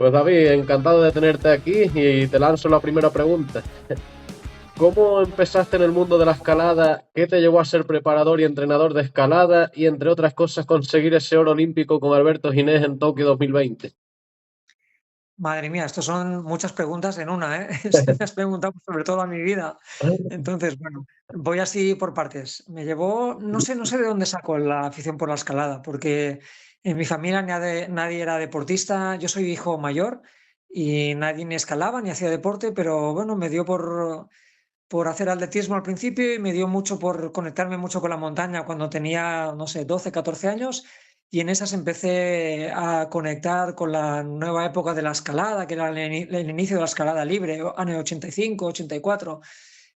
Pues David, encantado de tenerte aquí y te lanzo la primera pregunta. ¿Cómo empezaste en el mundo de la escalada? ¿Qué te llevó a ser preparador y entrenador de escalada? Y entre otras cosas, conseguir ese oro olímpico con Alberto Ginés en Tokio 2020. Madre mía, esto son muchas preguntas en una, ¿eh? Es que me has preguntado sobre toda mi vida. Entonces, bueno, voy así por partes. Me llevó, no sé de dónde sacó la afición por la escalada, porque en mi familia nadie era deportista. Yo soy hijo mayor y nadie ni escalaba ni hacía deporte, pero bueno, me dio por hacer atletismo al principio y me dio mucho por conectarme mucho con la montaña cuando tenía, no sé, 12, 14 años. Y en esas empecé a conectar con la nueva época de la escalada, que era el inicio de la escalada libre, año 85, 84.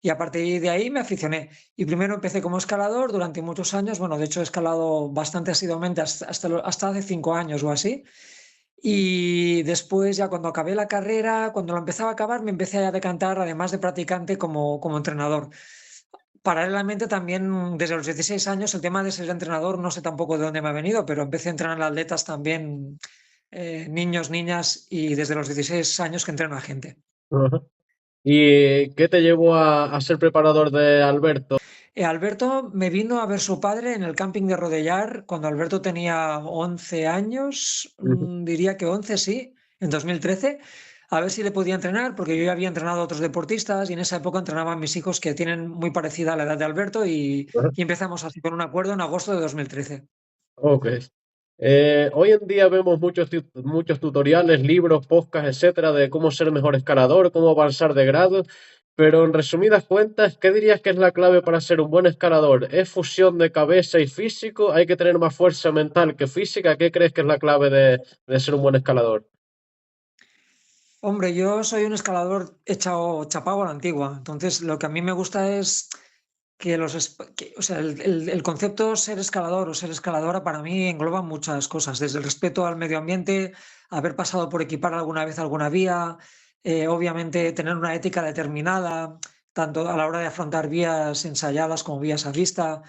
Y a partir de ahí me aficioné. Y primero empecé como escalador durante muchos años. Bueno, de hecho he escalado bastante asiduamente hasta hace 5 años o así. Y después, ya cuando acabé la carrera, cuando la empezaba a acabar, me empecé a decantar, además de practicante, como entrenador. Paralelamente, también desde los 16 años, el tema de ser entrenador, no sé tampoco de dónde me ha venido, pero empecé a entrenar a atletas también, niños, niñas, y desde los 16 años que entreno a gente. Ajá. ¿Y qué te llevó a ser preparador de Alberto? Alberto me vino a ver su padre en el camping de Rodellar cuando Alberto tenía 11 años, Ujú. diría que 11 sí, en 2013, a ver si le podía entrenar, porque yo ya había entrenado a otros deportistas y en esa época entrenaba a mis hijos que tienen muy parecida la edad de Alberto Ajá. y empezamos así con un acuerdo en agosto de 2013. Ok. Hoy en día vemos muchos tutoriales, libros, podcasts, etcétera, de cómo ser mejor escalador, cómo avanzar de grado, pero en resumidas cuentas, ¿qué dirías que es la clave para ser un buen escalador? ¿Es fusión de cabeza y físico? ¿Hay que tener más fuerza mental que física? ¿Qué crees que es la clave de ser un buen escalador? Hombre, yo soy un escalador echado chapado a la antigua, entonces lo que a mí me gusta es o sea, el concepto ser escalador o ser escaladora para mí engloba muchas cosas, desde el respeto al medio ambiente, haber pasado por equipar alguna vez alguna vía, obviamente tener una ética determinada, tanto a la hora de afrontar vías ensayadas como vías a vista,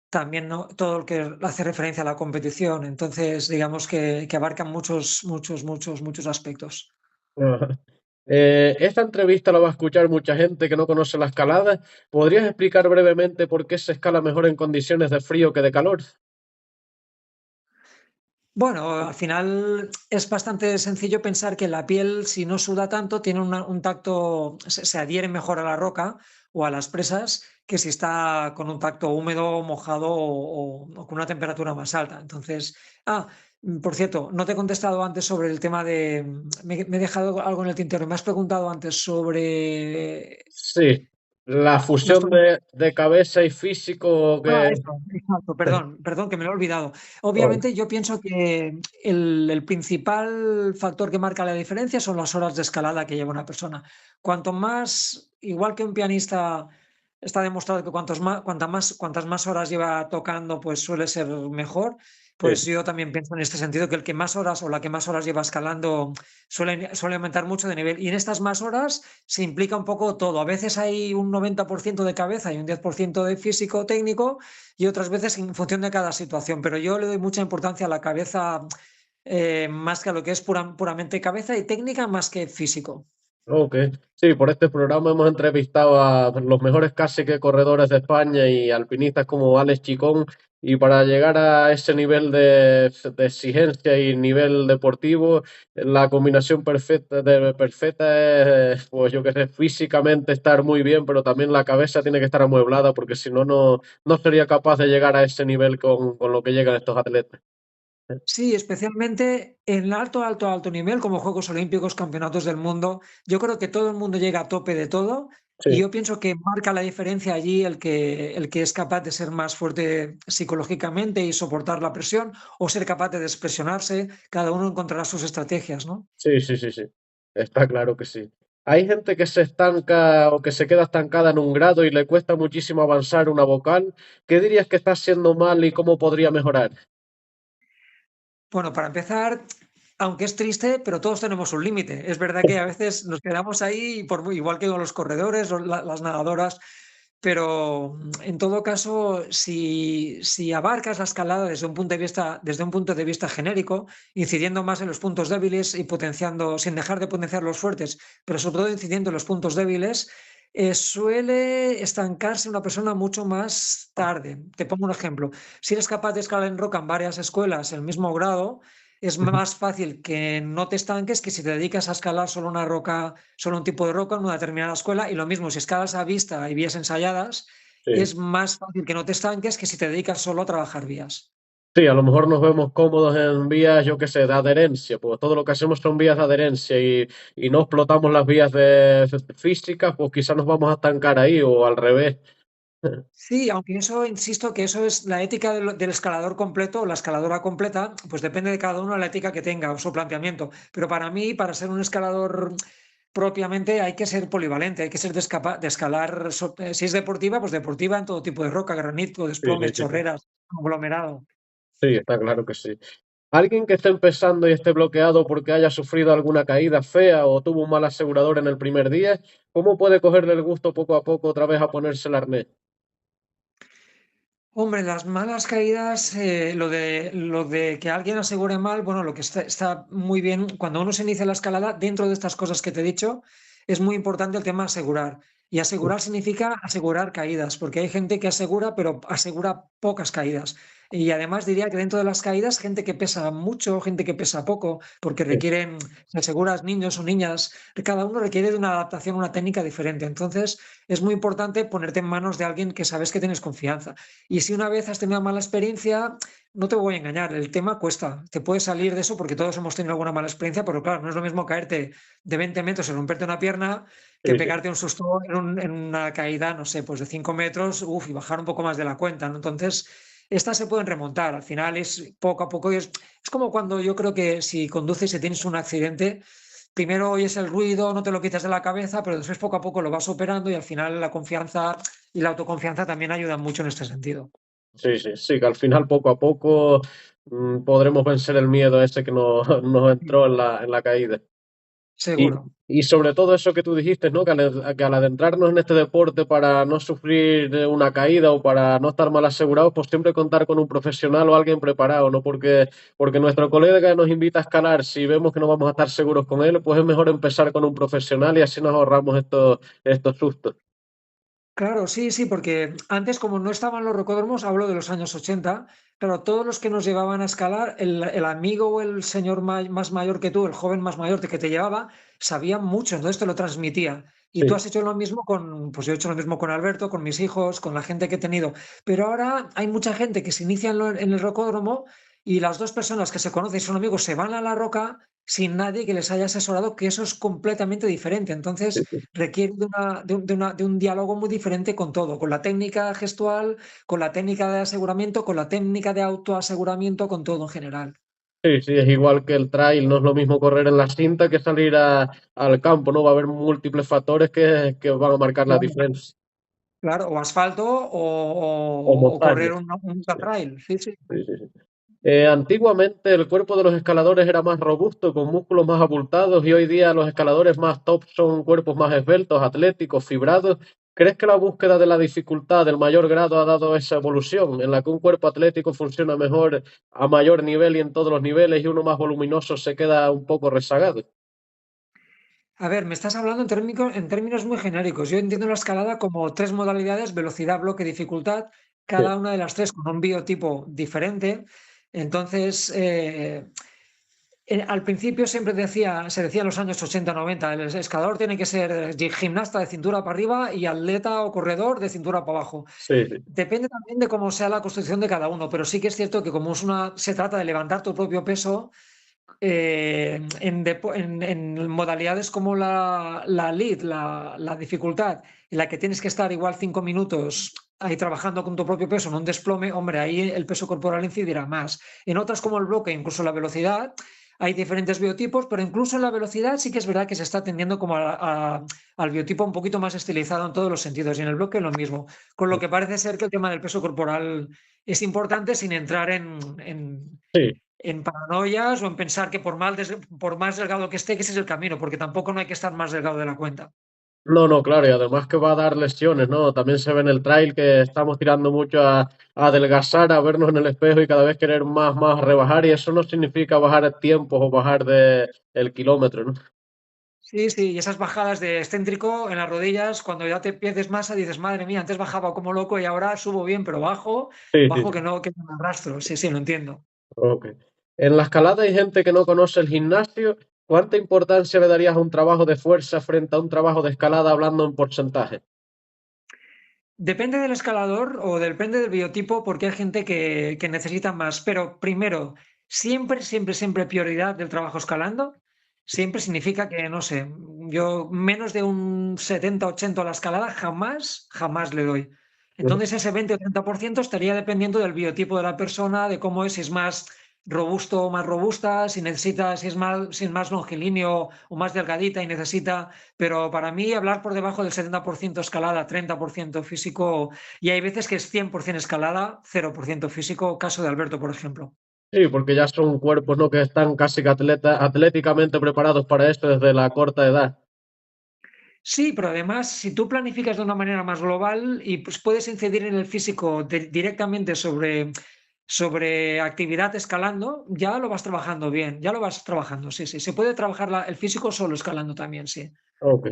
también, ¿no? Todo lo que hace referencia a la competición, entonces digamos que abarcan muchos, muchos, muchos, muchos aspectos. Ajá. Esta entrevista la va a escuchar mucha gente que no conoce la escalada. ¿Podrías explicar brevemente por qué se escala mejor en condiciones de frío que de calor? Bueno, al final es bastante sencillo pensar que la piel, si no suda tanto, tiene un tacto, se adhiere mejor a la roca o a las presas que si está con un tacto húmedo, mojado o con una temperatura más alta. Entonces, por cierto, no te he contestado antes sobre el tema de, me he dejado algo en el tintero. Me has preguntado antes sobre, Sí, la me has fusión preguntado. de cabeza y físico que... Eso, exacto, perdón, que me lo he olvidado. Oh, Obviamente, yo pienso que el principal factor que marca la diferencia son las horas de escalada que lleva una persona. Cuanto más, igual que un pianista está demostrado que cuantas más horas lleva tocando, pues suele ser mejor. Pues sí. yo también pienso en este sentido que el que más horas o la que más horas lleva escalando suele aumentar mucho de nivel. Y en estas más horas se implica un poco todo. A veces hay un 90% de cabeza y un 10% de físico técnico y otras veces en función de cada situación. Pero yo le doy mucha importancia a la cabeza, más que a lo que es puramente cabeza y técnica más que físico. Ok, sí, por este programa hemos entrevistado a los mejores casi que corredores de España y alpinistas como Alex Chicón, y para llegar a ese nivel de exigencia y nivel deportivo, la combinación perfecta es, pues yo qué sé, físicamente estar muy bien, pero también la cabeza tiene que estar amueblada, porque si no, no sería capaz de llegar a ese nivel con lo que llegan estos atletas. Sí, especialmente en alto, alto, alto nivel, como Juegos Olímpicos, Campeonatos del Mundo. Yo creo que todo el mundo llega a tope de todo y Sí. yo pienso que marca la diferencia allí el que es capaz de ser más fuerte psicológicamente y soportar la presión o ser capaz de despresionarse. Cada uno encontrará sus estrategias, ¿no? Sí, sí, sí, sí. Está claro que sí. Hay gente que se estanca o que se queda estancada en un grado y le cuesta muchísimo avanzar una vocal. ¿Qué dirías que está haciendo mal y cómo podría mejorar? Bueno, para empezar, aunque es triste, pero todos tenemos un límite. Es verdad que a veces nos quedamos ahí, igual que con los corredores, las nadadoras. pero en todo caso, si abarcas la escalada desde un punto de vista genérico, incidiendo más en los puntos débiles y potenciando, sin dejar de potenciar los fuertes, pero sobre todo incidiendo en los puntos débiles, suele estancarse una persona mucho más tarde. Te pongo un ejemplo. Si eres capaz de escalar en roca en varias escuelas, el mismo grado, es más fácil que no te estanques que si te dedicas a escalar solo una roca, solo un tipo de roca en una determinada escuela. Y lo mismo, si escalas a vista y vías ensayadas, Sí. es más fácil que no te estanques que si te dedicas solo a trabajar vías. Sí, a lo mejor nos vemos cómodos en vías, yo qué sé, de adherencia, pues todo lo que hacemos son vías de adherencia y no explotamos las vías de física, pues quizás nos vamos a estancar ahí o al revés. Sí, aunque eso, insisto, que eso es la ética del escalador completo o la escaladora completa, pues depende de cada uno la ética que tenga o su planteamiento. Pero para mí, para ser un escalador propiamente, hay que ser polivalente, hay que ser de escalar, si es deportiva, pues deportiva en todo tipo de roca, granito, Sí, sí, desplomes, sí, sí. chorreras, conglomerado. Sí, está claro que sí. Alguien que esté empezando y esté bloqueado porque haya sufrido alguna caída fea o tuvo un mal asegurador en el primer día, ¿cómo puede cogerle el gusto poco a poco otra vez a ponerse el arnés? Hombre, las malas caídas, lo de que alguien asegure mal, bueno, lo que está muy bien, cuando uno se inicia la escalada, dentro de estas cosas que te he dicho, es muy importante el tema asegurar. Y asegurar significa asegurar caídas, porque hay gente que asegura, pero asegura pocas caídas. Y además diría que dentro de las caídas, gente que pesa mucho, gente que pesa poco, porque Sí, requieren, si aseguras niños o niñas, cada uno requiere de una adaptación, una técnica diferente. Entonces, es muy importante ponerte en manos de alguien que sabes que tienes confianza. Y si una vez has tenido una mala experiencia, no te voy a engañar, el tema cuesta. Te puedes salir de eso porque todos hemos tenido alguna mala experiencia, pero claro, no es lo mismo caerte de 20 metros y romperte una pierna que sí, sí. pegarte un susto en una caída, no sé, pues de 5 metros, y bajar un poco más de la cuenta, ¿no? Entonces, estas se pueden remontar. Al final es poco a poco. Es como cuando yo creo que si conduces y tienes un accidente, primero oyes el ruido, no te lo quitas de la cabeza, pero después poco a poco lo vas superando y al final la confianza y la autoconfianza también ayudan mucho en este sentido. Sí, sí, sí, que al final poco a poco podremos vencer el miedo ese que nos entró en la caída. Y, Seguro. y sobre todo eso que tú dijiste, ¿no? Que al adentrarnos en este deporte para no sufrir una caída o para no estar mal asegurados, pues siempre contar con un profesional o alguien preparado, ¿no? Porque nuestro colega nos invita a escalar, si vemos que no vamos a estar seguros con él, pues es mejor empezar con un profesional y así nos ahorramos estos sustos. Claro, sí, sí, porque antes, como no estaban los rocódromos, hablo de los años 80, pero todos los que nos llevaban a escalar, el amigo o el señor más mayor que tú, el joven más mayor que te llevaba, sabía mucho, entonces te lo transmitía. Y tú Sí, has hecho lo mismo pues yo he hecho lo mismo con Alberto, con mis hijos, con la gente que he tenido. Pero ahora hay mucha gente que se inicia en el rocódromo y las dos personas que se conocen y son amigos se van a la roca sin nadie que les haya asesorado, que eso es completamente diferente. sí, Entonces, sí. requiere de un diálogo muy diferente con todo, con la técnica gestual, con la técnica de aseguramiento, con la técnica de autoaseguramiento, con todo en general. Sí, sí, es igual que el trail, no es lo mismo correr en la cinta que salir al campo, ¿no? Va a haber múltiples factores que van a marcar la Claro, diferencia. claro, o asfalto O o montaña. correr un trail. Sí, sí. Sí, sí, sí. Antiguamente el cuerpo de los escaladores era más robusto, con músculos más abultados, y hoy día los escaladores más top son cuerpos más esbeltos, atléticos, fibrados. ¿Crees que la búsqueda de la dificultad del mayor grado ha dado esa evolución, en la que un cuerpo atlético funciona mejor a mayor nivel y en todos los niveles, y uno más voluminoso se queda un poco rezagado? A ver, me estás hablando en términos muy genéricos. Yo entiendo la escalada como tres modalidades: velocidad, bloque, dificultad, Sí, cada una de las tres con un biotipo diferente. Entonces, al principio se decía en los años 80, 90, el escalador tiene que ser gimnasta de cintura para arriba y atleta o corredor de cintura para abajo. sí, sí, Depende también de cómo sea la construcción de cada uno, pero sí que es cierto que como se trata de levantar tu propio peso, en modalidades como la lead, la dificultad, en la que tienes que estar igual 5 minutos ahí trabajando con tu propio peso en un desplome, hombre, ahí el peso corporal incidirá más. En otras como el bloque, incluso la velocidad, hay diferentes biotipos, pero incluso en la velocidad sí que es verdad que se está tendiendo como al biotipo un poquito más estilizado en todos los sentidos, y en el bloque lo mismo. Con lo que parece ser que el tema del peso corporal es importante sin entrar sí. en paranoias o en pensar que por más delgado que esté, que ese es el camino, porque tampoco no hay que estar más delgado de la cuenta. No, no, claro, y además que va a dar lesiones, ¿no? También se ve en el trail que estamos tirando mucho a adelgazar, a vernos en el espejo y cada vez querer más, más rebajar, y eso no significa bajar tiempos o bajar de el kilómetro, ¿no? Sí, sí, y esas bajadas de excéntrico en las rodillas, cuando ya te pierdes masa, dices, madre mía, antes bajaba como loco y ahora subo bien, pero bajo, Sí, sí, bajo sí. que no me arrastro. Sí, sí, lo entiendo. Ok. En la escalada hay gente que no conoce el gimnasio. ¿Cuánta importancia le darías a un trabajo de fuerza frente a un trabajo de escalada hablando en porcentaje? Depende del escalador o depende del biotipo, porque hay gente que necesita más. Pero primero, siempre, siempre, siempre prioridad del trabajo escalando. Siempre significa que, no sé, yo menos de un 70-80 a la escalada jamás, jamás le doy. Entonces ese 20 o 30% estaría dependiendo del biotipo de la persona, de cómo es, si es más robusto o más robusta, si necesita, si es más longilíneo o más delgadita y necesita, pero para mí hablar por debajo del 70% escalada, 30% físico, y hay veces que es 100% escalada, 0% físico, caso de Alberto, por ejemplo. Sí, porque ya son cuerpos, ¿no? Que están casi que atléticamente preparados para esto desde la corta edad. Sí, pero además, si tú planificas de una manera más global y pues puedes incidir en el físico directamente sobre actividad escalando, ya lo vas trabajando bien, ya lo vas trabajando, sí, sí. Se puede trabajar el físico solo escalando también, sí. Ok.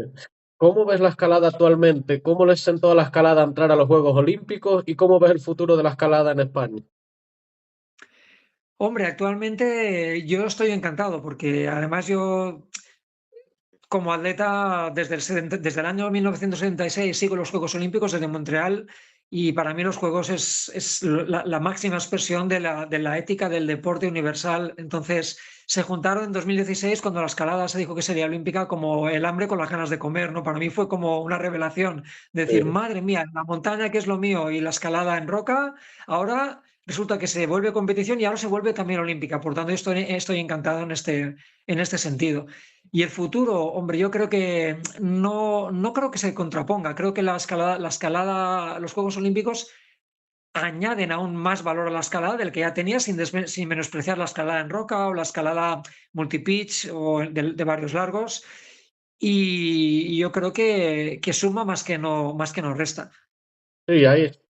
¿Cómo ves la escalada actualmente? ¿Cómo les sentó a la escalada entrar a los Juegos Olímpicos? ¿Y cómo ves el futuro de la escalada en España? Hombre, actualmente yo estoy encantado porque además yo como atleta desde el año 1976 sigo los Juegos Olímpicos desde Montreal y para mí los Juegos es la máxima expresión de la ética del deporte universal. Entonces se juntaron en 2016 cuando la escalada se dijo que sería olímpica como el hambre con las ganas de comer, ¿no? Para mí fue como una revelación de decir, Sí, madre mía, la montaña que es lo mío y la escalada en roca, ahora resulta que se vuelve competición y ahora se vuelve también olímpica. Por tanto, estoy encantado en este sentido. Y el futuro, hombre, yo creo que no creo que se contraponga. Creo que la escalada, los Juegos Olímpicos añaden aún más valor a la escalada del que ya tenía sin menospreciar la escalada en roca o la escalada multipitch o de varios largos. Y yo creo que suma más que no resta. sí,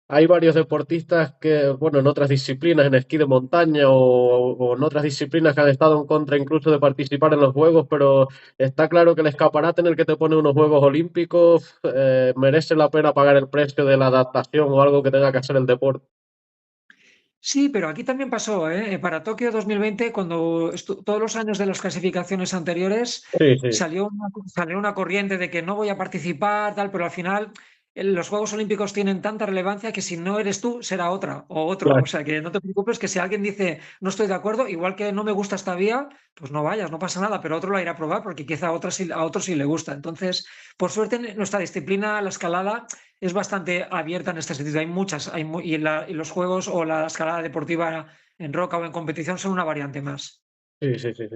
hay varios deportistas que, bueno, en otras disciplinas, en esquí de montaña o en otras disciplinas que han estado en contra incluso de participar en los Juegos, pero está claro que el escaparate en el que te pone unos Juegos Olímpicos merece la pena pagar el precio de la adaptación o algo que tenga que hacer el deporte. Sí, pero aquí también pasó, ¿eh? Para Tokio 2020, cuando todos los años de las clasificaciones anteriores Sí, sí, salió una corriente de que no voy a participar, tal, pero al final los Juegos Olímpicos tienen tanta relevancia que si no eres tú, será otra o otro. O claro. sea que no te preocupes que si alguien dice no estoy de acuerdo, igual que no me gusta esta vía, pues no vayas, no pasa nada, pero otro la irá a probar porque quizá a otro sí le gusta. Entonces, por suerte, en nuestra disciplina, la escalada es bastante abierta en este sentido. Hay muchas, y los juegos o la escalada deportiva en roca o en competición son una variante más. Sí, sí, sí, sí.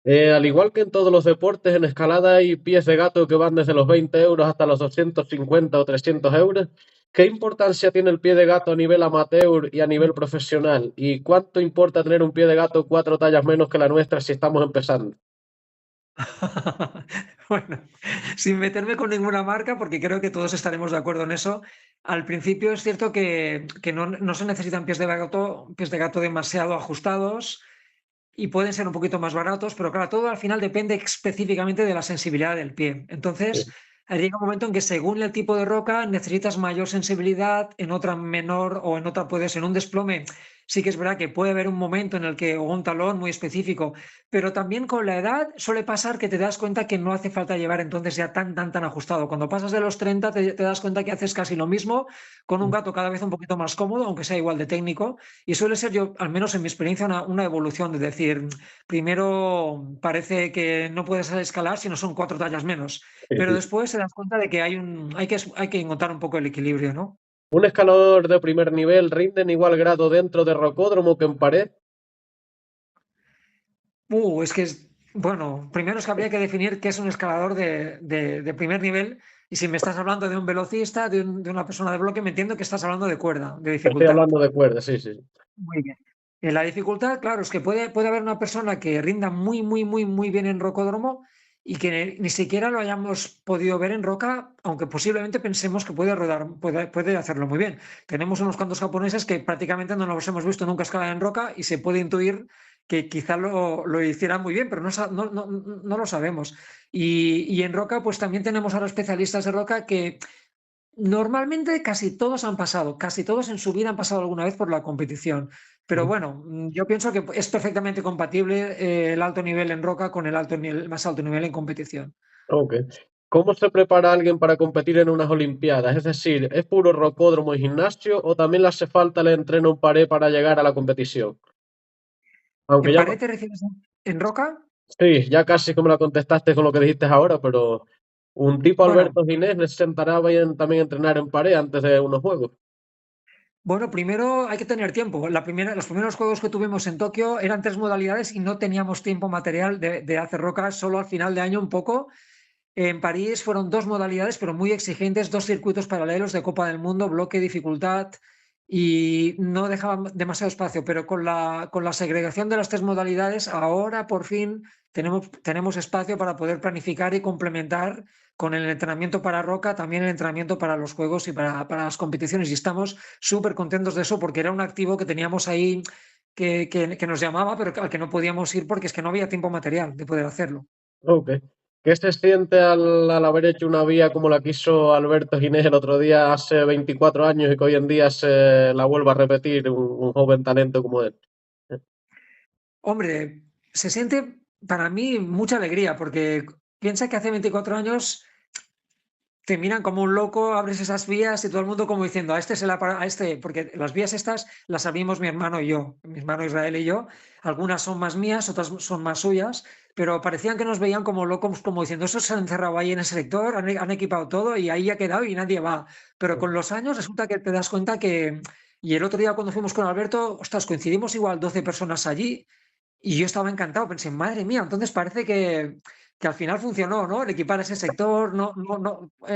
Al igual que en todos los deportes, en escalada hay pies de gato que van desde los 20 euros hasta los 250 o 300 euros. ¿Qué importancia tiene el pie de gato a nivel amateur y a nivel profesional? ¿Y cuánto importa tener un pie de gato 4 tallas menos que la nuestra si estamos empezando? Bueno, sin meterme con ninguna marca, porque creo que todos estaremos de acuerdo en eso. Al principio es cierto que no se necesitan pies de gato demasiado ajustados y pueden ser un poquito más baratos, pero claro, todo al final depende específicamente de la sensibilidad del pie. Entonces, llega un momento en que según el tipo de roca necesitas mayor sensibilidad, en otra menor o en otra puedes, en un desplome. Sí que es verdad que puede haber un momento en el que, o un talón muy específico, pero también con la edad suele pasar que te das cuenta que no hace falta llevar entonces ya tan ajustado. Cuando pasas de los 30 te das cuenta que haces casi lo mismo con un gato cada vez un poquito más cómodo, aunque sea igual de técnico, y suele ser yo, al menos en mi experiencia, una evolución de decir, primero parece que no puedes escalar si no son 4 tallas menos, Sí, pero sí. después te das cuenta de que hay que encontrar un poco el equilibrio, ¿no? ¿Un escalador de primer nivel rinde en igual grado dentro de rocódromo que en pared? Bueno, primero es que habría que definir qué es un escalador de primer nivel, y si me estás hablando de un velocista, de una persona de bloque, me entiendo que estás hablando de cuerda, de Estoy dificultad. hablando de cuerdas, sí, sí. Muy bien. La dificultad, claro, es que puede haber una persona que rinda muy, muy, muy, muy bien en rocódromo y que ni siquiera lo hayamos podido ver en roca, aunque posiblemente pensemos que puede rodar, puede hacerlo muy bien. Tenemos unos cuantos japoneses que prácticamente no los hemos visto nunca escalar en roca y se puede intuir que quizá lo hicieran muy bien, pero no lo sabemos. Y en roca, pues también tenemos ahora especialistas de roca que normalmente casi todos han pasado, casi todos en su vida han pasado alguna vez por la competición. Pero bueno, yo pienso que es perfectamente compatible el alto nivel en roca con el más alto nivel en competición. Ok. ¿Cómo se prepara alguien para competir en unas Olimpiadas? Es decir, ¿es puro rocódromo y gimnasio o también le hace falta el entreno en pared para llegar a la competición? Aunque ¿En ya, pared te refieres en roca? sí, ya casi como la contestaste con lo que dijiste ahora, pero un tipo Bueno, Alberto Ginés le sentará bien también entrenar en pared antes de unos juegos. bueno, primero hay que tener tiempo. Los primeros juegos que tuvimos en Tokio eran tres modalidades y no teníamos tiempo material de hacer roca, solo al final de año un poco. En París fueron dos modalidades, pero muy exigentes, dos circuitos paralelos de Copa del Mundo, bloque, dificultad, y no dejaban demasiado espacio, pero con la segregación de las tres modalidades, ahora por fin tenemos espacio para poder planificar y complementar con el entrenamiento para roca, también el entrenamiento para los juegos y para las competiciones. Y estamos súper contentos de eso porque era un activo que teníamos ahí que nos llamaba, pero al que no podíamos ir porque es que no había tiempo material de poder hacerlo. Ok. ¿Qué se siente al haber hecho una vía como la que hizo Alberto Ginés el otro día hace 24 años y que hoy en día se la vuelva a repetir un joven talento como él? Hombre, se siente para mí mucha alegría, porque piensa que hace 24 años te miran como un loco, abres esas vías y todo el mundo como diciendo, a este a este, porque las vías estas las abrimos mi hermano y yo, mi hermano Israel y yo, algunas son más mías, otras son más suyas, pero parecían que nos veían como locos, como diciendo, esos se han encerrado ahí en ese sector, han equipado todo y ahí ha quedado y nadie va. Pero con los años resulta que te das cuenta que, y el otro día cuando fuimos con Alberto, ostras, coincidimos igual 12 personas allí y yo estaba encantado, pensé, madre mía, entonces parece que al final funcionó, ¿no? El equipar ese sector,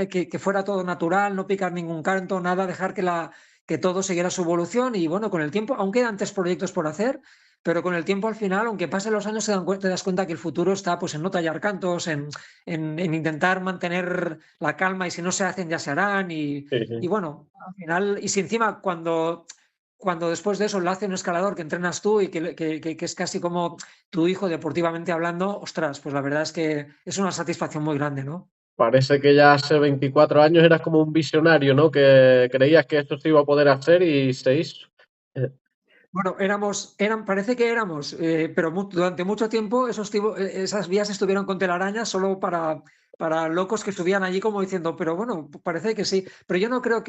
que fuera todo natural, no picar ningún canto, nada, dejar que todo siguiera su evolución y bueno, con el tiempo, aún quedan tres proyectos por hacer, pero con el tiempo al final, aunque pasen los años, te das cuenta que el futuro está pues en no tallar cantos, en intentar mantener la calma y si no se hacen ya se harán Sí, y sí. bueno, al final, y si encima cuando después de eso lo hace un escalador que entrenas tú y que es casi como tu hijo deportivamente hablando, ostras, pues la verdad es que es una satisfacción muy grande, ¿no? Parece que ya hace 24 años eras como un visionario, ¿no? Que creías que esto se iba a poder hacer y se hizo. Eh, Bueno, parece que éramos, pero durante mucho tiempo esas vías estuvieron con telarañas solo para locos que estuvieran allí como diciendo, pero bueno, parece que sí. Pero yo no creo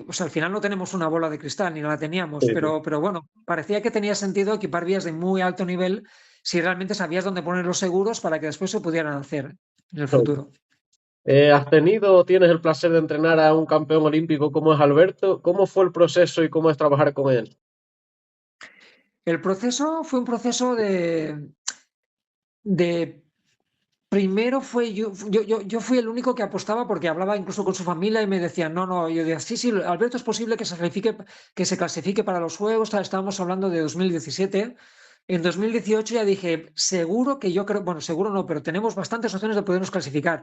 o sea, al final no tenemos una bola de cristal, ni la teníamos, sí, sí. pero bueno, parecía que tenía sentido equipar vías de muy alto nivel si realmente sabías dónde poner los seguros para que después se pudieran hacer en el futuro. ¿Has tenido o tienes el placer de entrenar a un campeón olímpico como es Alberto? ¿Cómo fue el proceso y cómo es trabajar con él? El proceso fue un proceso de primero fue yo fui el único que apostaba porque hablaba incluso con su familia y me decían, no, no, yo decía, sí, sí, Alberto, es posible que se clasifique para los Juegos, estábamos hablando de 2017. En 2018 ya dije, seguro que yo creo, bueno, seguro no, pero tenemos bastantes opciones de podernos clasificar.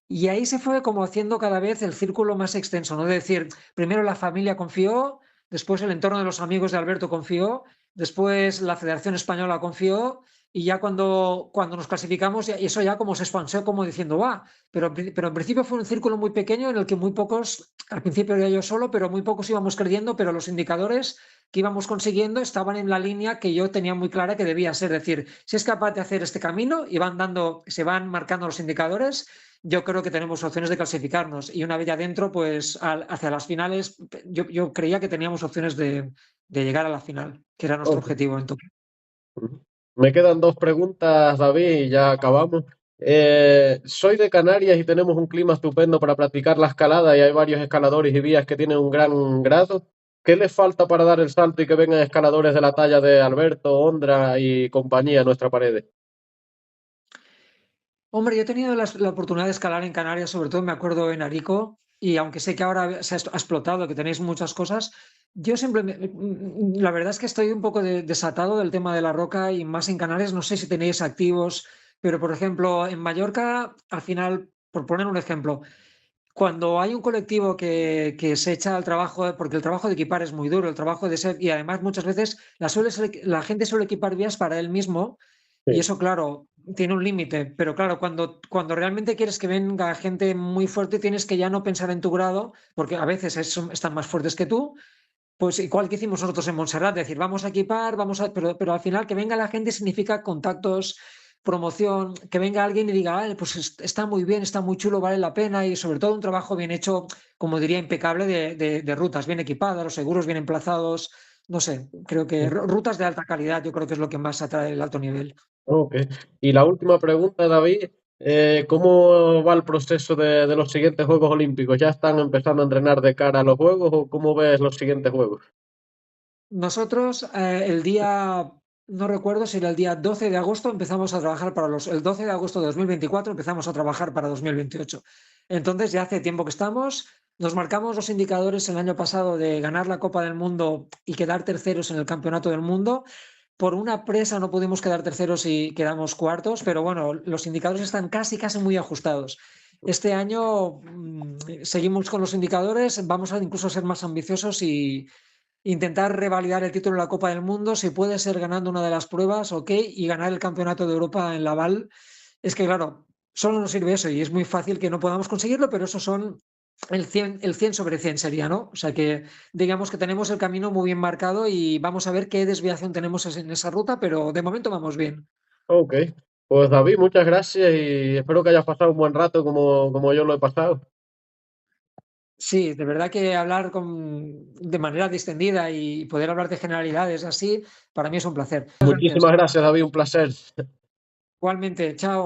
Y ahí se fue como haciendo cada vez el círculo más extenso, ¿no? De decir, primero la familia confió, después el entorno de los amigos de Alberto confió, después la Federación Española confió y ya cuando nos clasificamos, y eso ya como se expansió, como diciendo, va, pero en principio fue un círculo muy pequeño en el que muy pocos, al principio era yo solo, pero muy pocos íbamos creyendo, pero los indicadores que íbamos consiguiendo estaban en la línea que yo tenía muy clara que debía ser. Es decir, si es capaz de hacer este camino y se van marcando los indicadores, yo creo que tenemos opciones de clasificarnos. Y una vez ya dentro, pues hacia las finales, yo creía que teníamos opciones de llegar a la final, que era nuestro Ok. objetivo en Tokio. Ujú. Me quedan dos preguntas, David, y ya acabamos. Soy de Canarias y tenemos un clima estupendo para practicar la escalada y hay varios escaladores y vías que tienen un gran grado. ¿Qué les falta para dar el salto y que vengan escaladores de la talla de Alberto, Ondra y compañía a nuestra pared? Hombre, yo he tenido la oportunidad de escalar en Canarias, sobre todo me acuerdo en Arico, y aunque sé que ahora ha explotado, que tenéis muchas cosas, yo siempre, la verdad es que estoy un poco desatado del tema de la roca y más en Canarias, no sé si tenéis activos, Pero, por ejemplo, en Mallorca, al final, por poner un ejemplo, cuando hay un colectivo que se echa al trabajo, porque el trabajo de equipar es muy duro, el trabajo de ser, y además muchas veces la gente suele equipar vías para él mismo, y Sí. eso, claro, tiene un límite, pero claro, cuando realmente quieres que venga gente muy fuerte, tienes que ya no pensar en tu grado, porque a veces están más fuertes que tú, pues igual que hicimos nosotros en Montserrat, decir, vamos a equipar, pero al final que venga la gente significa contactos, promoción, que venga alguien y diga, "Ah, pues está muy bien, está muy chulo, vale la pena", y sobre todo un trabajo bien hecho, como diría, impecable de rutas, bien equipadas, los seguros bien emplazados, no sé, creo que rutas de alta calidad, yo creo que es lo que más atrae el alto nivel. Ok. Y la última pregunta, David, ¿cómo va el proceso de los siguientes Juegos Olímpicos? ¿Ya están empezando a entrenar de cara a los Juegos o cómo ves los siguientes Juegos? Nosotros el día, no recuerdo si era el día 12 de agosto, empezamos a trabajar el 12 de agosto de 2024 empezamos a trabajar para 2028. Entonces ya hace tiempo que estamos, nos marcamos los indicadores el año pasado de ganar la Copa del Mundo y quedar terceros en el Campeonato del Mundo. Por una presa no pudimos quedar terceros y quedamos cuartos, pero bueno, los indicadores están casi, casi muy ajustados. Este año seguimos con los indicadores, vamos a incluso ser más ambiciosos y intentar revalidar el título de la Copa del Mundo, si puede ser ganando una de las pruebas, ok, y ganar el Campeonato de Europa en Laval. Es que, claro, solo nos sirve eso y es muy fácil que no podamos conseguirlo, pero eso son el 100 sobre 100 sería, ¿no? O sea que digamos que tenemos el camino muy bien marcado y vamos a ver qué desviación tenemos en esa ruta, pero de momento vamos bien. Ok. Pues David, muchas gracias y espero que hayas pasado un buen rato como yo lo he pasado. Sí, de verdad que hablar de manera distendida y poder hablar de generalidades así, para mí es un placer. Muchas gracias. Muchísimas gracias, David, un placer. Igualmente, chao.